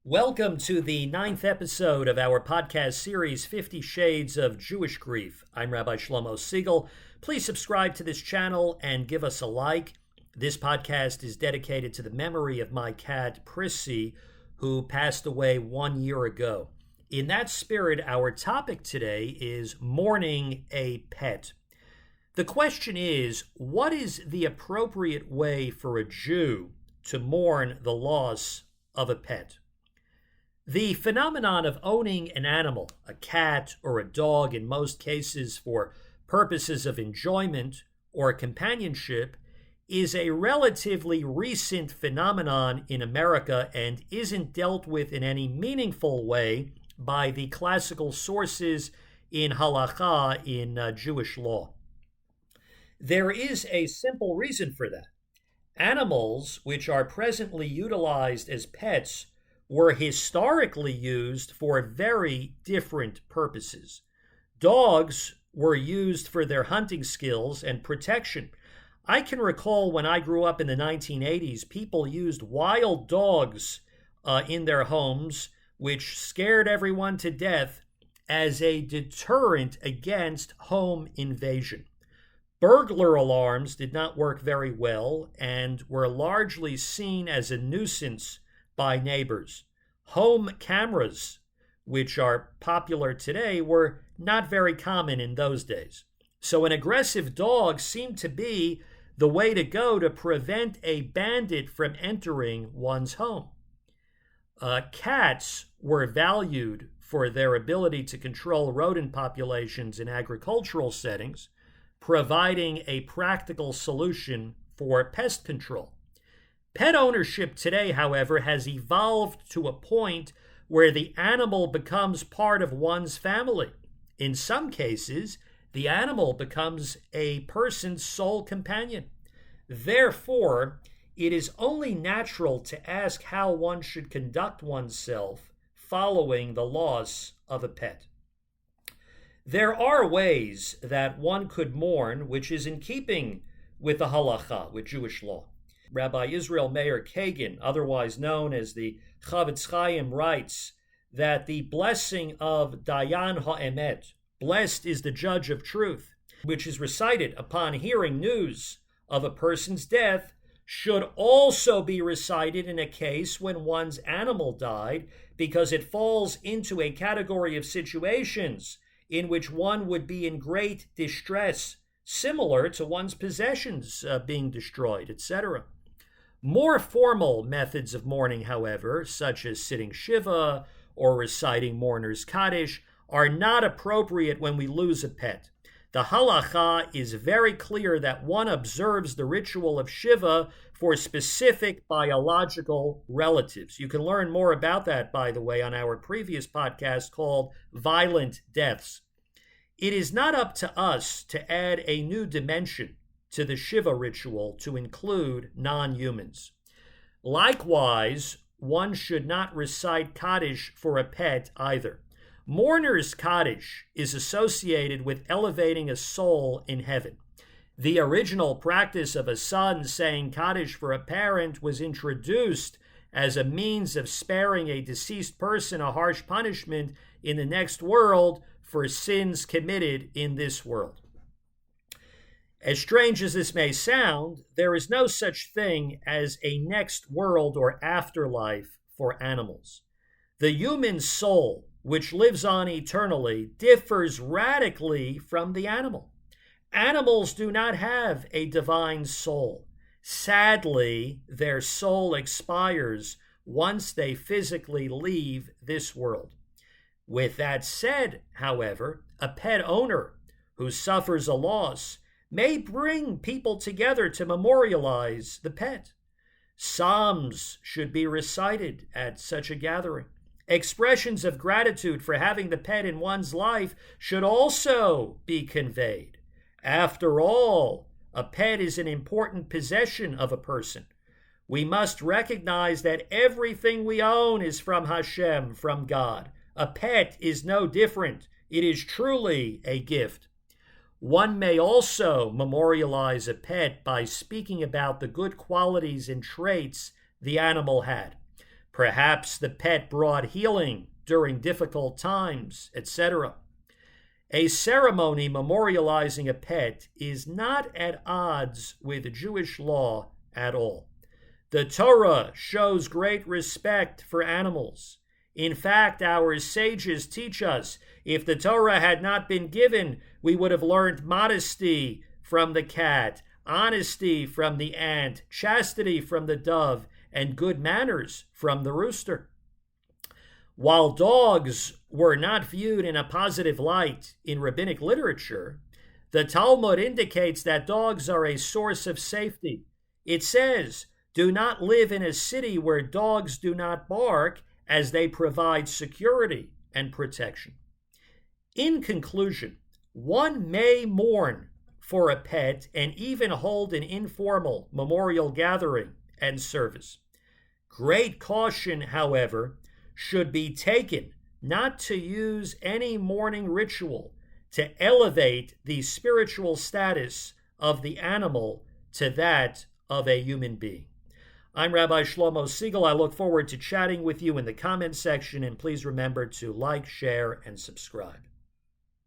Welcome to the 9th episode of our podcast series, 50 Shades of Jewish Grief. I'm Rabbi Shlomo Segal. Please subscribe to this channel and give us a like. This podcast is dedicated to the memory of my cat, Prissy, who passed away 1 year ago. In that spirit, our topic today is mourning a pet. The question is, what is the appropriate way for a Jew to mourn the loss of a pet? The phenomenon of owning an animal, a cat or a dog in most cases for purposes of enjoyment or companionship, is a relatively recent phenomenon in America and isn't dealt with in any meaningful way by the classical sources in Halacha in Jewish law. There is a simple reason for that. Animals which are presently utilized as pets were historically used for very different purposes. Dogs were used for their hunting skills and protection. I can recall when I grew up in the 1980s, people used wild dogs in their homes, which scared everyone to death as a deterrent against home invasion. Burglar alarms did not work very well and were largely seen as a nuisance by neighbors. Home cameras, which are popular today, were not very common in those days. So an aggressive dog seemed to be the way to go to prevent a bandit from entering one's home. Cats were valued for their ability to control rodent populations in agricultural settings, providing a practical solution for pest control. Pet ownership today, however, has evolved to a point where the animal becomes part of one's family. In some cases, the animal becomes a person's sole companion. Therefore, it is only natural to ask how one should conduct oneself following the loss of a pet. There are ways that one could mourn, which is in keeping with the halacha, with Jewish law. Rabbi Israel Meir Kagan, otherwise known as the Chavetz Chaim, writes that the blessing of Dayan HaEmet, blessed is the judge of truth, which is recited upon hearing news of a person's death, should also be recited in a case when one's animal died, because it falls into a category of situations in which one would be in great distress, similar to one's possessions being destroyed, etc. More formal methods of mourning, however, such as sitting Shiva or reciting mourner's Kaddish, are not appropriate when we lose a pet. The halacha is very clear that one observes the ritual of Shiva for specific biological relatives. You can learn more about that, by the way, on our previous podcast called Violent Deaths. It is not up to us to add a new dimension to the Shiva ritual to include non-humans. Likewise, one should not recite Kaddish for a pet either. Mourner's Kaddish is associated with elevating a soul in heaven. The original practice of a son saying Kaddish for a parent was introduced as a means of sparing a deceased person a harsh punishment in the next world for sins committed in this world. As strange as this may sound, there is no such thing as a next world or afterlife for animals. The human soul, which lives on eternally, differs radically from the animal. Animals do not have a divine soul. Sadly, their soul expires once they physically leave this world. With that said, however, a pet owner who suffers a loss may bring people together to memorialize the pet. Psalms should be recited at such a gathering. Expressions of gratitude for having the pet in one's life should also be conveyed. After all, a pet is an important possession of a person. We must recognize that everything we own is from Hashem, from God. A pet is no different. It is truly a gift. One may also memorialize a pet by speaking about the good qualities and traits the animal had. Perhaps the pet brought healing during difficult times, etc. A ceremony memorializing a pet is not at odds with Jewish law at all. The Torah shows great respect for animals. In fact, our sages teach us if the Torah had not been given, we would have learned modesty from the cat, honesty from the ant, chastity from the dove, and good manners from the rooster. While dogs were not viewed in a positive light in rabbinic literature, the Talmud indicates that dogs are a source of safety. It says, "Do not live in a city where dogs do not bark, as they provide security and protection." In conclusion, one may mourn for a pet and even hold an informal memorial gathering and service. Great caution, however, should be taken not to use any mourning ritual to elevate the spiritual status of the animal to that of a human being. I'm Rabbi Shlomo Segal. I look forward to chatting with you in the comment section, and please remember to like, share, and subscribe.